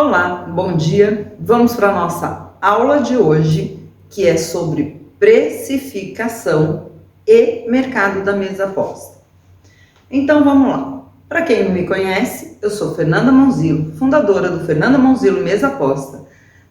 Olá, bom dia. Vamos para a nossa aula de hoje, que é sobre precificação e mercado da mesa posta. Então vamos lá. Para quem não me conhece, eu sou Fernanda Monzilo, fundadora do Fernanda Monzilo Mesa Posta.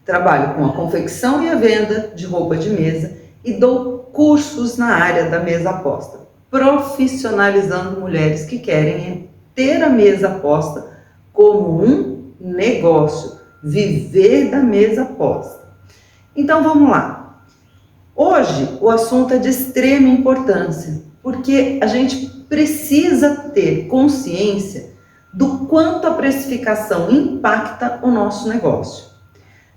Trabalho com a confecção e a venda de roupa de mesa e dou cursos na área da mesa posta, profissionalizando mulheres que querem ter a mesa posta como um negócio, viver da mesa posta. Então vamos lá. Hoje o assunto é de extrema importância, porque a gente precisa ter consciência do quanto a precificação impacta o nosso negócio.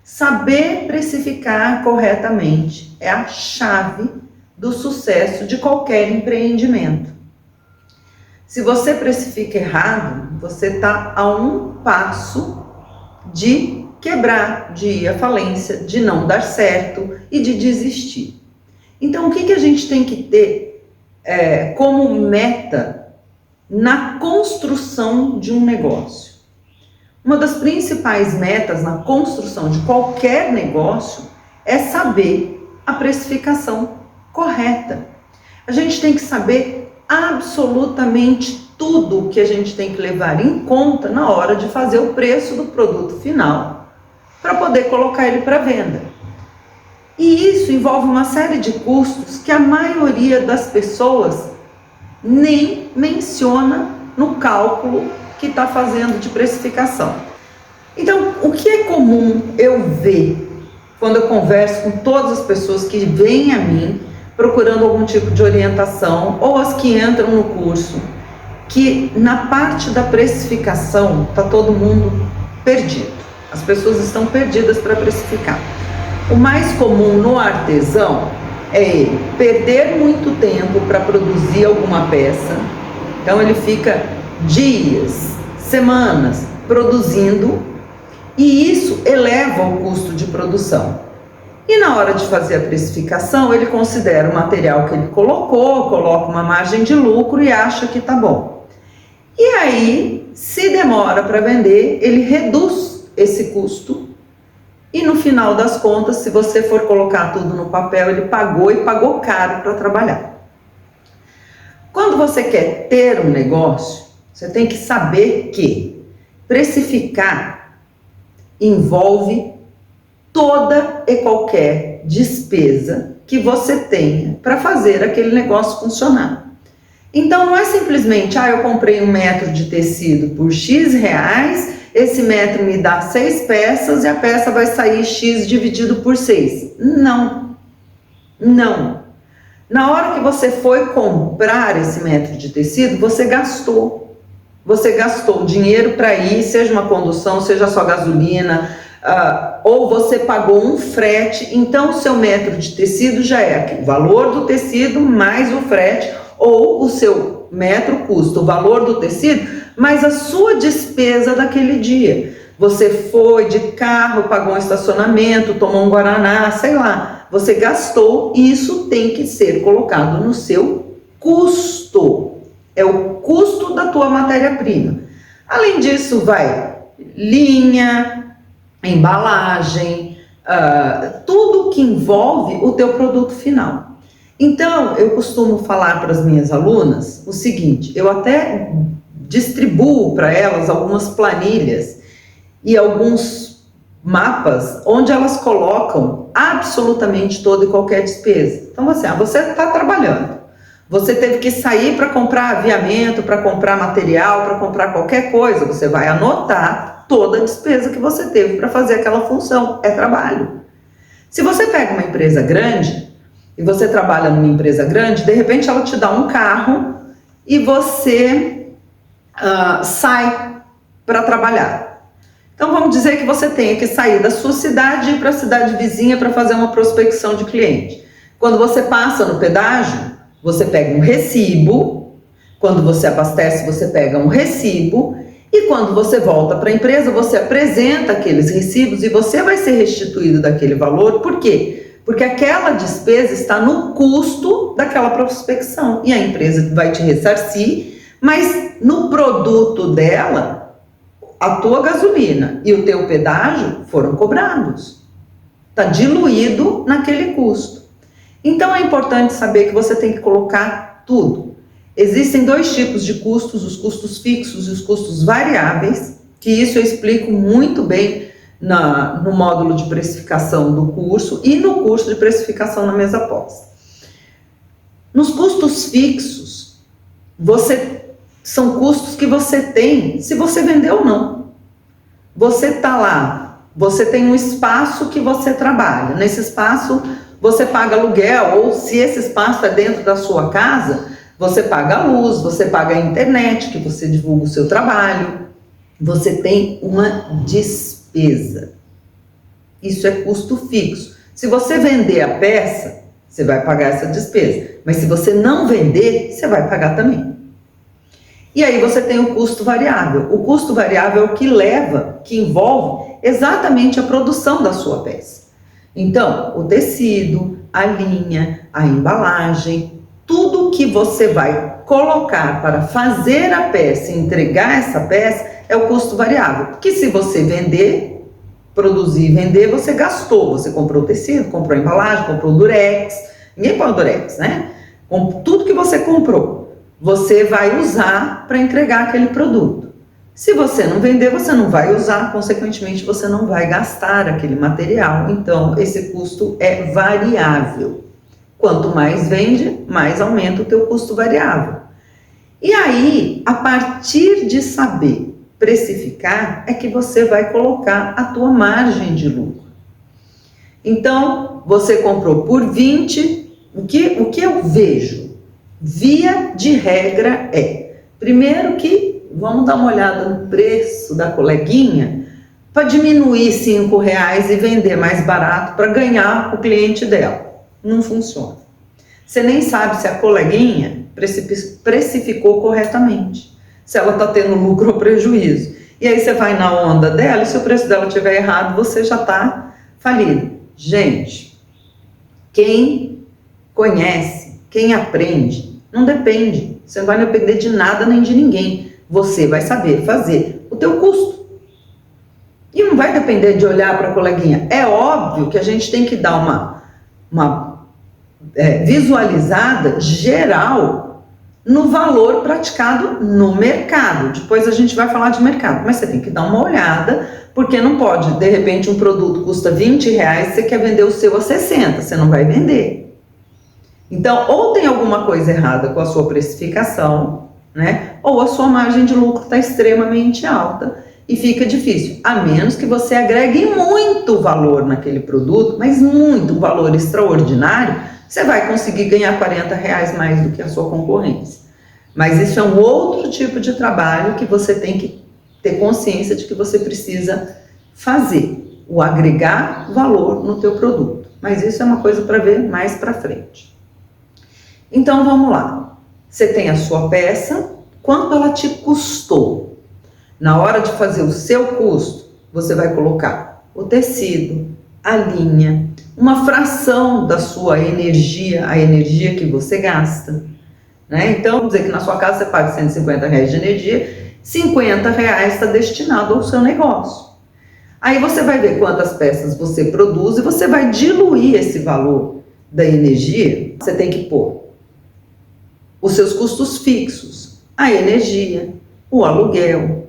Saber precificar corretamente é a chave do sucesso de qualquer empreendimento. Se você precifica errado, você está a um passo de quebrar, de ir à falência, de não dar certo e de desistir. Então, o que a gente tem que ter como meta na construção de um negócio? Uma das principais metas na construção de qualquer negócio é saber a precificação correta. A gente tem que saber absolutamente tudo que a gente tem que levar em conta na hora de fazer o preço do produto final para poder colocar ele para venda. E isso envolve uma série de custos que a maioria das pessoas nem menciona no cálculo que está fazendo de precificação. Então, o que é comum eu ver quando eu converso com todas as pessoas que vêm a mim procurando algum tipo de orientação, ou as que entram no curso, que na parte da precificação está todo mundo perdido. As pessoas estão perdidas para precificar. O mais comum no artesão é ele perder muito tempo para produzir alguma peça. Então ele fica dias, semanas produzindo, e isso eleva o custo de produção. E na hora de fazer a precificação, ele considera o material que ele colocou, coloca uma margem de lucro e acha que tá bom. E aí, se demora para vender, ele reduz esse custo e no final das contas, se você for colocar tudo no papel, ele pagou e pagou caro para trabalhar. Quando você quer ter um negócio, você tem que saber que precificar envolve toda e qualquer despesa que você tenha para fazer aquele negócio funcionar. Então não é simplesmente, eu comprei 1 metro de tecido por X reais, esse metro me dá 6 peças e a peça vai sair X dividido por 6. Não. Na hora que você foi comprar esse metro de tecido, você gastou. Você gastou dinheiro para ir, seja uma condução, seja só gasolina, ou você pagou um frete, então o seu metro de tecido já é o valor do tecido mais o frete, ou o seu metro custa o valor do tecido mais a sua despesa daquele dia. Você foi de carro, pagou um estacionamento, tomou um guaraná, sei lá, você gastou, e isso tem que ser colocado no seu custo, é o custo da tua matéria-prima. Além disso, vai linha, embalagem, tudo que envolve o teu produto final. Então, eu costumo falar para as minhas alunas o seguinte, eu até distribuo para elas algumas planilhas e alguns mapas onde elas colocam absolutamente toda e qualquer despesa. Então, assim, você está trabalhando, você teve que sair para comprar aviamento, para comprar material, para comprar qualquer coisa, você vai anotar toda a despesa que você teve para fazer aquela função, é trabalho. Se você pega uma empresa grande, e você trabalha numa empresa grande, de repente ela te dá um carro e você sai para trabalhar. Então vamos dizer que você tenha que sair da sua cidade e ir para a cidade vizinha para fazer uma prospecção de cliente. Quando você passa no pedágio, você pega um recibo, quando você abastece, você pega um recibo, e quando você volta para a empresa, você apresenta aqueles recibos e você vai ser restituído daquele valor. Por quê? Porque aquela despesa está no custo daquela prospecção e a empresa vai te ressarcir, mas no produto dela, a tua gasolina e o teu pedágio foram cobrados. Está diluído naquele custo. Então é importante saber que você tem que colocar tudo. Existem dois tipos de custos, os custos fixos e os custos variáveis, que isso eu explico muito bem no módulo de precificação do curso e no curso de precificação na mesa posta. Nos custos fixos, são custos que você tem se você vender ou não. Você está lá, você tem um espaço que você trabalha. Nesse espaço você paga aluguel, ou se esse espaço é dentro da sua casa, você paga a luz, você paga a internet, que você divulga o seu trabalho. Você tem uma despesa. Isso é custo fixo. Se você vender a peça, você vai pagar essa despesa. Mas se você não vender, você vai pagar também. E aí você tem o custo variável. O custo variável é o que envolve exatamente a produção da sua peça. Então, o tecido, a linha, a embalagem, tudo que você vai colocar para fazer a peça e entregar essa peça é o custo variável. Porque se você vender, produzir e vender, você gastou. Você comprou o tecido, comprou a embalagem, comprou o durex. Ninguém põe o durex, né? Com tudo que você comprou, você vai usar para entregar aquele produto. Se você não vender, você não vai usar, consequentemente você não vai gastar aquele material. Então, esse custo é variável. Quanto mais vende, mais aumenta o teu custo variável. E aí, a partir de saber precificar, é que você vai colocar a tua margem de lucro. Então, você comprou por 20, o que eu vejo? Via de regra primeiro que, vamos dar uma olhada no preço da coleguinha, para diminuir R$5 e vender mais barato para ganhar o cliente dela. Não funciona. Você nem sabe se a coleguinha precificou corretamente, se ela está tendo lucro ou prejuízo. E aí você vai na onda dela e se o preço dela estiver errado, você já está falido. Gente, quem conhece, quem aprende, não depende. Você não vai depender de nada nem de ninguém. Você vai saber fazer o teu custo. E não vai depender de olhar para a coleguinha. É óbvio que a gente tem que dar uma visualizada geral no valor praticado no mercado. Depois a gente vai falar de mercado, mas você tem que dar uma olhada, porque não pode, de repente um produto custa R$20, você quer vender o seu a 60, você não vai vender. Então, ou tem alguma coisa errada com a sua precificação, né? Ou a sua margem de lucro está extremamente alta e fica difícil, a menos que você agregue muito valor naquele produto, mas muito valor extraordinário, você vai conseguir ganhar R$40 mais do que a sua concorrência. Mas isso é um outro tipo de trabalho que você tem que ter consciência de que você precisa fazer, o agregar valor no teu produto. Mas isso é uma coisa para ver mais para frente. Então vamos lá. Você tem a sua peça, quanto ela te custou? Na hora de fazer o seu custo, você vai colocar o tecido, a linha, uma fração da sua energia, a energia que você gasta, né? Então, vamos dizer que na sua casa você paga R$150 de energia, R$50 está destinado ao seu negócio. Aí você vai ver quantas peças você produz e você vai diluir esse valor da energia. Você tem que pôr os seus custos fixos, a energia, o aluguel,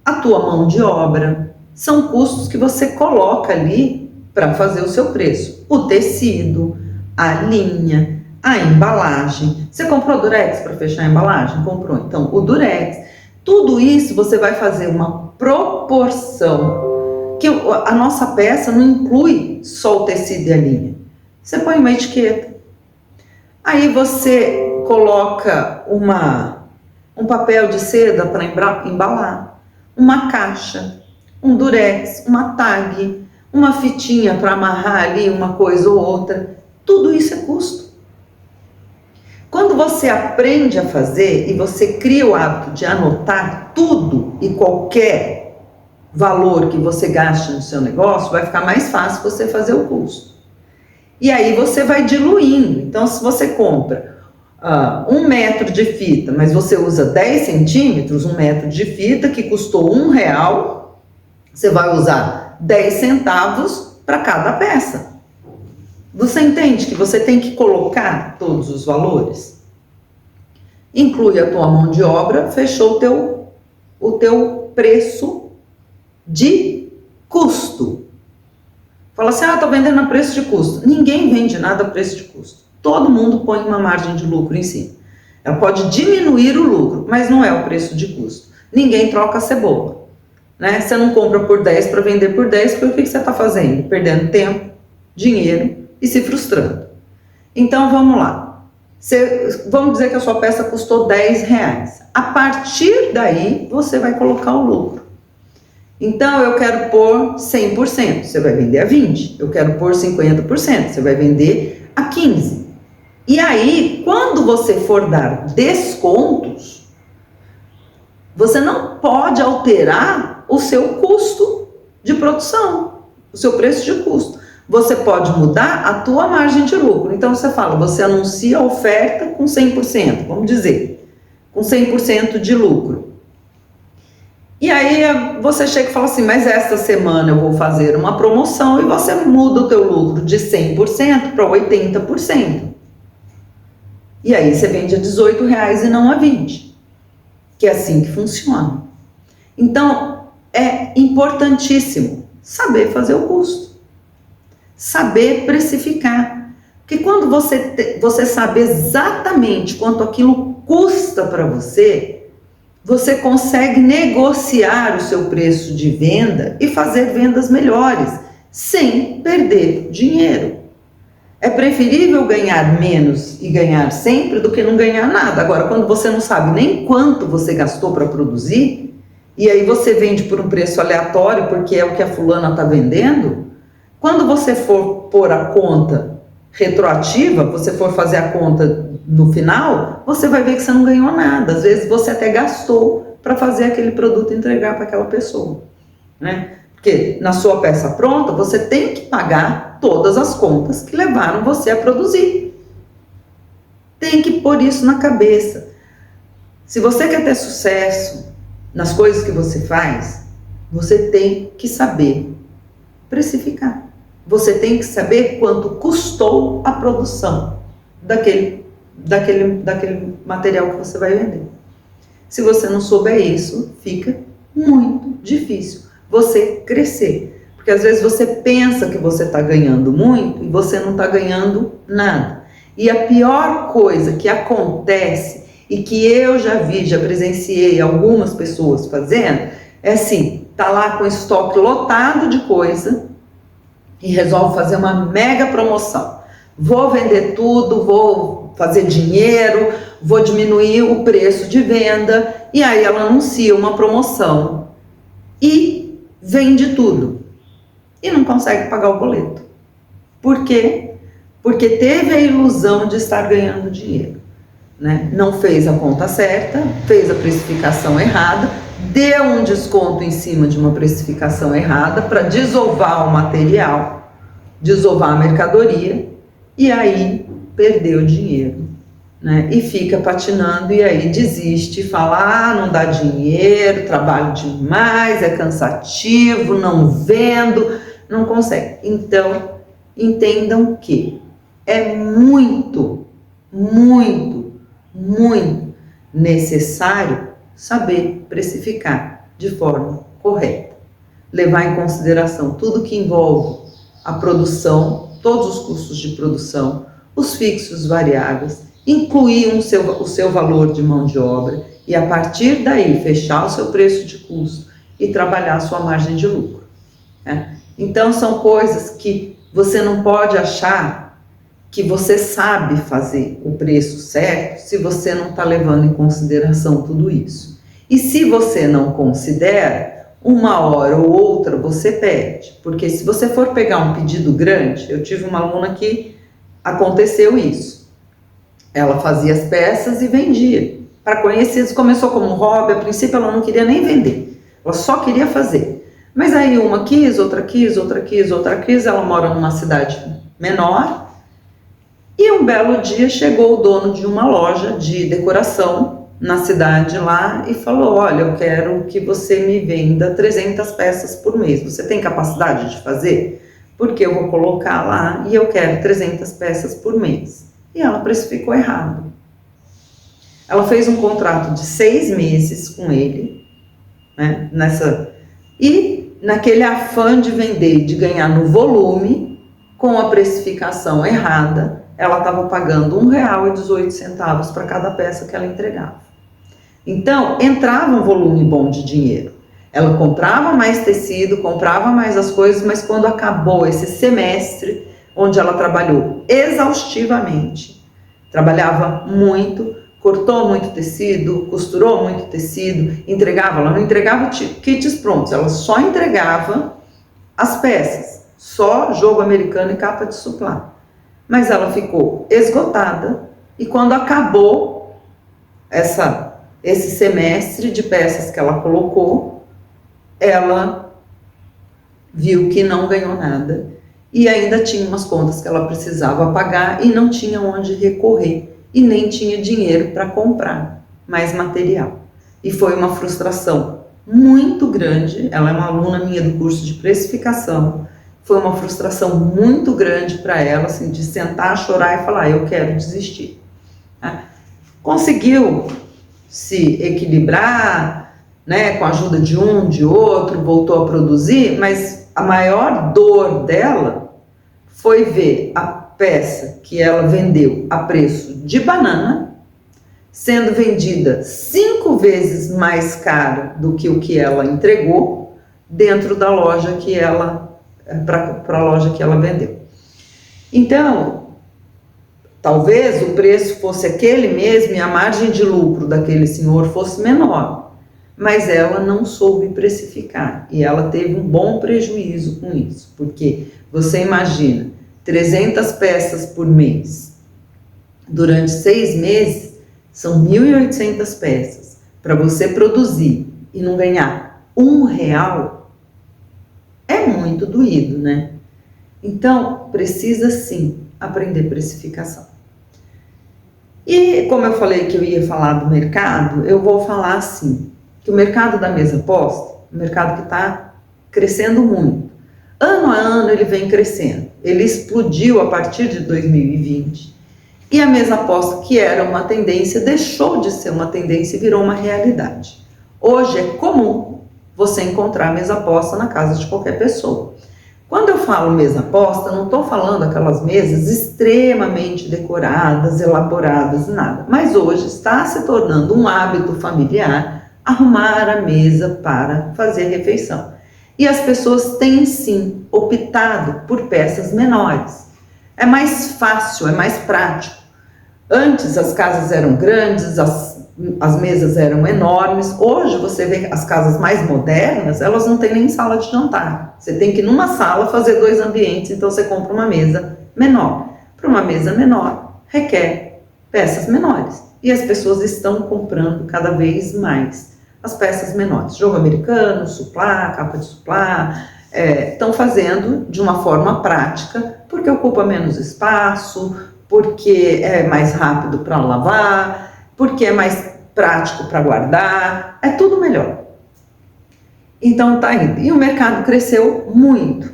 a tua mão de obra. São custos que você coloca ali para fazer o seu preço. O tecido, a linha, a embalagem. Você comprou durex para fechar a embalagem? Comprou. Então, o durex. Tudo isso você vai fazer uma proporção. Que a nossa peça não inclui só o tecido e a linha. Você põe uma etiqueta. Aí você coloca um papel de seda para embalar, uma caixa, um durex, uma tag, uma fitinha para amarrar ali uma coisa ou outra. Tudo isso é custo. Quando você aprende a fazer e você cria o hábito de anotar tudo e qualquer valor que você gaste no seu negócio, vai ficar mais fácil você fazer o custo. E aí você vai diluindo. Então, se você compra 1 metro de fita, mas você usa 10 centímetros, 1 metro de fita que custou R$1, você vai usar 10 centavos para cada peça. Você entende que você tem que colocar todos os valores? Inclui a tua mão de obra, fechou o teu preço de custo. Fala assim, tô vendendo a preço de custo. Ninguém vende nada a preço de custo. Todo mundo põe uma margem de lucro em cima. Ela pode diminuir o lucro, mas não é o preço de custo. Ninguém troca cebola, né? Você não compra por 10 para vender por 10, porque o que você está fazendo? Perdendo tempo, dinheiro e se frustrando. Então, vamos lá. Vamos dizer que a sua peça custou R$10. A partir daí, você vai colocar o lucro. Então, eu quero pôr 100%, você vai vender a 20%. Eu quero pôr 50%, você vai vender a 15%. E aí, quando você for dar descontos, você não pode alterar o seu custo de produção, o seu preço de custo. Você pode mudar a tua margem de lucro. Então, você fala, você anuncia a oferta com 100%, vamos dizer, com 100% de lucro. E aí, você chega e fala assim, mas esta semana eu vou fazer uma promoção e você muda o teu lucro de 100% para 80%. E aí, você vende a R$18 e não a 20%, que é assim que funciona. Então, é importantíssimo saber fazer o custo, saber precificar. Porque quando você sabe exatamente quanto aquilo custa para você, você consegue negociar o seu preço de venda e fazer vendas melhores, sem perder dinheiro. É preferível ganhar menos e ganhar sempre do que não ganhar nada. Agora, quando você não sabe nem quanto você gastou para produzir, e aí você vende por um preço aleatório, porque é o que a fulana está vendendo, quando você for pôr a conta retroativa, você for fazer a conta no final, você vai ver que você não ganhou nada. Às vezes você até gastou para fazer aquele produto e entregar para aquela pessoa, né? Porque na sua peça pronta, você tem que pagar todas as contas que levaram você a produzir. Tem que pôr isso na cabeça. Se você quer ter sucesso nas coisas que você faz, você tem que saber precificar. Você tem que saber quanto custou a produção daquele material que você vai vender. Se você não souber isso, fica muito difícil você crescer. Porque às vezes você pensa que você está ganhando muito e você não está ganhando nada. E a pior coisa que acontece e que eu já vi, já presenciei algumas pessoas fazendo, é assim, tá lá com estoque lotado de coisa e resolve fazer uma mega promoção. Vou vender tudo, vou fazer dinheiro, vou diminuir o preço de venda, e aí ela anuncia uma promoção e vende tudo e não consegue pagar o boleto. Por quê? Porque teve a ilusão de estar ganhando dinheiro, né? Não fez a conta certa, fez a precificação errada, deu um desconto em cima de uma precificação errada para desovar o material, desovar a mercadoria, e aí perdeu dinheiro, né? E fica patinando, e aí desiste, fala, não dá dinheiro, trabalho demais, é cansativo, não vendo, não consegue. Então, entendam que é muito, muito, muito necessário saber precificar de forma correta, levar em consideração tudo que envolve a produção, todos os custos de produção, os fixos variáveis, incluir o seu valor de mão de obra e a partir daí fechar o seu preço de custo e trabalhar a sua margem de lucro, né? Então são coisas que você não pode achar que você sabe fazer o preço certo se você não está levando em consideração tudo isso. E se você não considera, uma hora ou outra você perde, porque se você for pegar um pedido grande, eu tive uma aluna que aconteceu isso. Ela fazia as peças e vendia. Para conhecidos, começou como hobby, a princípio ela não queria nem vender, ela só queria fazer. Mas aí uma quis, outra quis, outra quis, outra quis, ela mora numa cidade menor E um belo dia chegou o dono de uma loja de decoração na cidade lá e falou: olha, eu quero que você me venda 300 peças por mês. Você tem capacidade de fazer? Porque eu vou colocar lá e eu quero 300 peças por mês. E ela precificou errado. Ela fez um contrato de 6 meses com ele, né, e naquele afã de vender, de ganhar no volume, com a precificação errada, ela estava pagando R$1,18 para cada peça que ela entregava. Então, entrava um volume bom de dinheiro. Ela comprava mais tecido, comprava mais as coisas, mas quando acabou esse semestre, onde ela trabalhou exaustivamente, trabalhava muito, cortou muito tecido, costurou muito tecido, entregava, ela não entregava kits prontos, ela só entregava as peças, só jogo americano e capa de suplá. Mas ela ficou esgotada e quando acabou esse semestre de peças que ela colocou, ela viu que não ganhou nada e ainda tinha umas contas que ela precisava pagar e não tinha onde recorrer e nem tinha dinheiro para comprar mais material. E foi uma frustração muito grande. Ela é uma aluna minha do curso de precificação. Foi uma frustração muito grande para ela, assim, de sentar, chorar e falar: eu quero desistir. Conseguiu se equilibrar, né, com a ajuda de um, de outro, voltou a produzir, mas a maior dor dela foi ver a peça que ela vendeu a preço de banana sendo vendida 5 vezes mais cara do que o que ela entregou dentro da loja que ela, para a loja que ela vendeu. Então, talvez o preço fosse aquele mesmo e a margem de lucro daquele senhor fosse menor, mas ela não soube precificar e ela teve um bom prejuízo com isso, porque você imagina 300 peças por mês durante 6 meses, são 1.800 peças para você produzir e não ganhar R$1, é muito doído, né? Então, precisa sim aprender precificação. E como eu falei que eu ia falar do mercado, eu vou falar assim, que o mercado da mesa posta, um mercado que está crescendo muito. Ano a ano ele vem crescendo. Ele explodiu a partir de 2020. E a mesa posta, que era uma tendência, deixou de ser uma tendência e virou uma realidade. Hoje é comum você encontrar mesa posta na casa de qualquer pessoa. Quando eu falo mesa posta, não estou falando aquelas mesas extremamente decoradas, elaboradas, nada. Mas hoje está se tornando um hábito familiar arrumar a mesa para fazer a refeição. E as pessoas têm sim optado por peças menores. É mais fácil, é mais prático. Antes as casas eram grandes, as mesas eram enormes. Hoje você vê as casas mais modernas, elas não têm nem sala de jantar. Você tem que numa sala fazer 2 ambientes, então você compra uma mesa menor. Para uma mesa menor, requer peças menores. E as pessoas estão comprando cada vez mais as peças menores. Jogo americano, suplá, capa de suplá, estão fazendo de uma forma prática, porque ocupa menos espaço, porque é mais rápido para lavar, porque é mais prático para guardar, é tudo melhor. Então tá indo. E o mercado cresceu muito.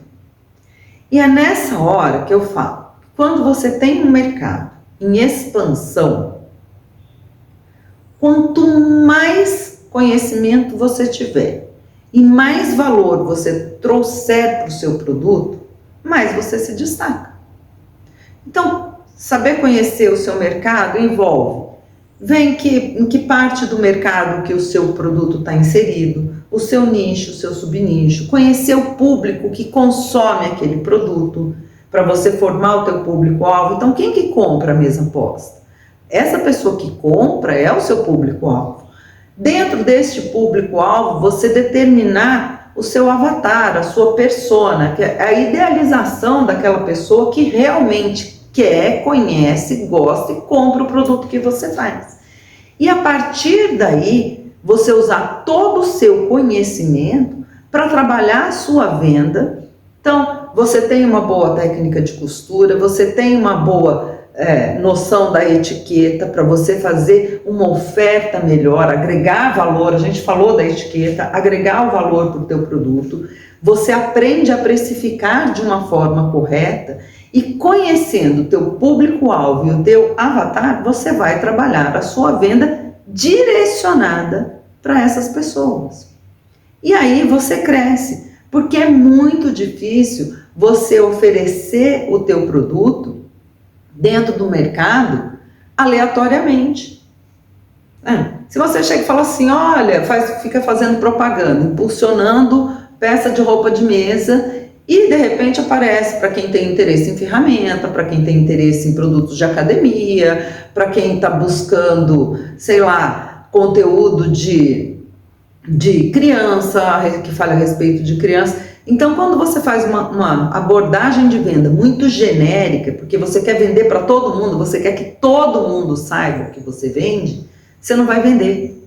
E é nessa hora que eu falo, quando você tem um mercado em expansão, quanto mais conhecimento você tiver e mais valor você trouxer para o seu produto, mais você se destaca. Então, saber conhecer o seu mercado envolve em que parte do mercado que o seu produto está inserido, o seu nicho, o seu subnicho, conhecer o público que consome aquele produto, para você formar o teu público-alvo. Então, quem que compra a mesa posta? Essa pessoa que compra é o seu público-alvo. Dentro deste público-alvo, você determinar o seu avatar, a sua persona, que é a idealização daquela pessoa que realmente quer, conhece, gosta e compra o produto que você faz. E a partir daí, você usar todo o seu conhecimento para trabalhar a sua venda. Então, você tem uma boa técnica de costura, você tem uma boa noção da etiqueta, para você fazer uma oferta melhor, agregar valor. A gente falou da etiqueta, agregar o valor para o teu produto. Você aprende a precificar de uma forma correta e, conhecendo o teu público-alvo e o teu avatar, você vai trabalhar a sua venda direcionada para essas pessoas. E aí você cresce, porque é muito difícil você oferecer o teu produto dentro do mercado aleatoriamente. Se você chega e fala assim, olha, fica fazendo propaganda, impulsionando peça de roupa de mesa e de repente aparece para quem tem interesse em ferramenta, para quem tem interesse em produtos de academia, para quem está buscando, sei lá, conteúdo de criança, que fale a respeito de criança. Então, quando você faz uma abordagem de venda muito genérica, porque você quer vender para todo mundo, você quer que todo mundo saiba o que você vende, você não vai vender.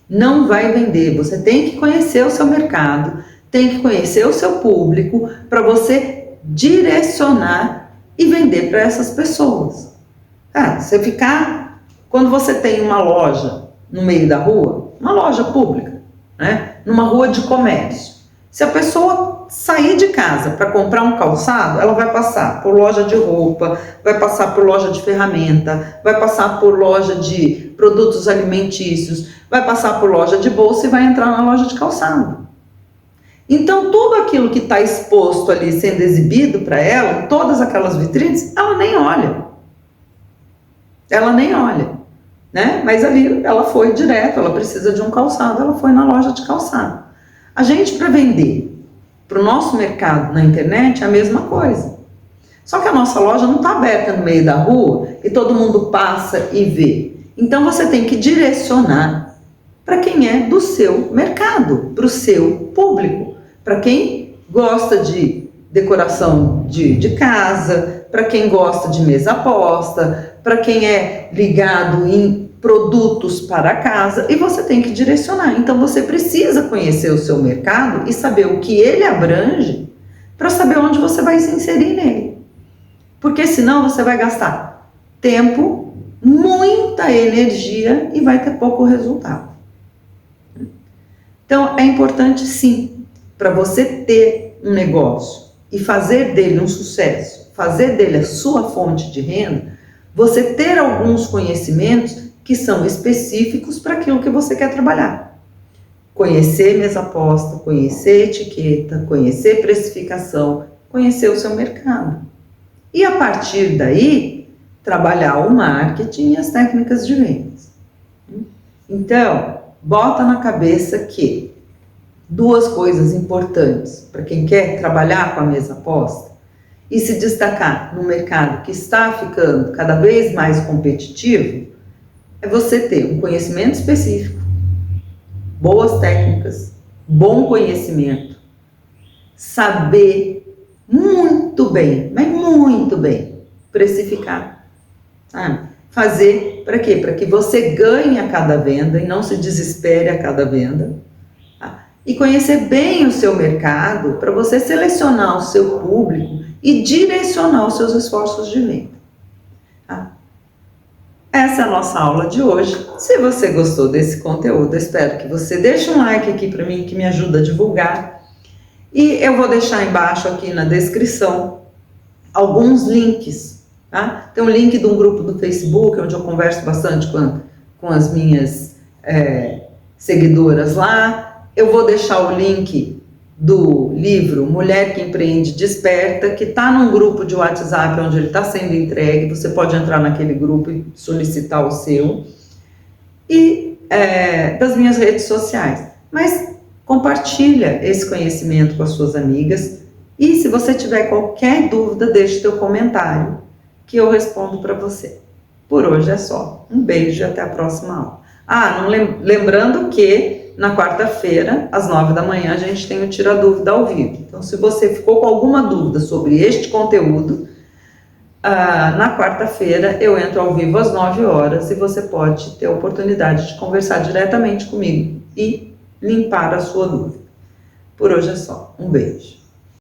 Não vai vender. Você tem que conhecer o seu mercado, tem que conhecer o seu público para você direcionar e vender para essas pessoas. Quando você tem uma loja no meio da rua, uma loja pública, né, numa rua de comércio, se a pessoa sair de casa para comprar um calçado, ela vai passar por loja de roupa, vai passar por loja de ferramenta, vai passar por loja de produtos alimentícios, vai passar por loja de bolsa e vai entrar na loja de calçado. Então, tudo aquilo que está exposto ali, sendo exibido para ela, todas aquelas vitrines, ela nem olha. Ela nem olha, né? Mas ali ela foi direto, ela precisa de um calçado, ela foi na loja de calçado. A gente, para vender para o nosso mercado na internet, é a mesma coisa. Só que a nossa loja não está aberta no meio da rua e todo mundo passa e vê. Então você tem que direcionar para quem é do seu mercado, para o seu público, para quem gosta de decoração de casa, para quem gosta de mesa posta, para quem é ligado em produtos para casa, e você tem que direcionar. Então você precisa conhecer o seu mercado e saber o que ele abrange para saber onde você vai se inserir nele. Porque senão você vai gastar tempo, muita energia e vai ter pouco resultado. Então é importante sim, para você ter um negócio e fazer dele um sucesso, fazer dele a sua fonte de renda, você ter alguns conhecimentos que são específicos para aquilo que você quer trabalhar. Conhecer mesa posta, conhecer etiqueta, conhecer precificação, conhecer o seu mercado. E a partir daí, trabalhar o marketing e as técnicas de vendas. Então, bota na cabeça que duas coisas importantes para quem quer trabalhar com a mesa posta e se destacar no mercado que está ficando cada vez mais competitivo, é você ter um conhecimento específico, boas técnicas, bom conhecimento, saber muito bem, mas muito bem, precificar. Fazer para quê? Para que você ganhe a cada venda e não se desespere a cada venda. E conhecer bem o seu mercado para você selecionar o seu público e direcionar os seus esforços de venda. Essa é a nossa aula de hoje. Se você gostou desse conteúdo, eu espero que você deixe um like aqui para mim, que me ajuda a divulgar. E eu vou deixar embaixo aqui na descrição alguns links. Tá? Tem um link de um grupo do Facebook, onde eu converso bastante com as minhas seguidoras lá. Eu vou deixar o link do livro Mulher que Empreende Desperta, que está num grupo de WhatsApp onde ele está sendo entregue. Você pode entrar naquele grupo e solicitar o seu. E das minhas redes sociais. Mas compartilha esse conhecimento com as suas amigas. E se você tiver qualquer dúvida, deixe teu comentário que eu respondo para você. Por hoje é só. Um beijo e até a próxima aula. Lembrando que na quarta-feira, às 9 da manhã, a gente tem o Tira Dúvida ao vivo. Então, se você ficou com alguma dúvida sobre este conteúdo, na quarta-feira eu entro ao vivo às 9 horas e você pode ter a oportunidade de conversar diretamente comigo e limpar a sua dúvida. Por hoje é só. Um beijo.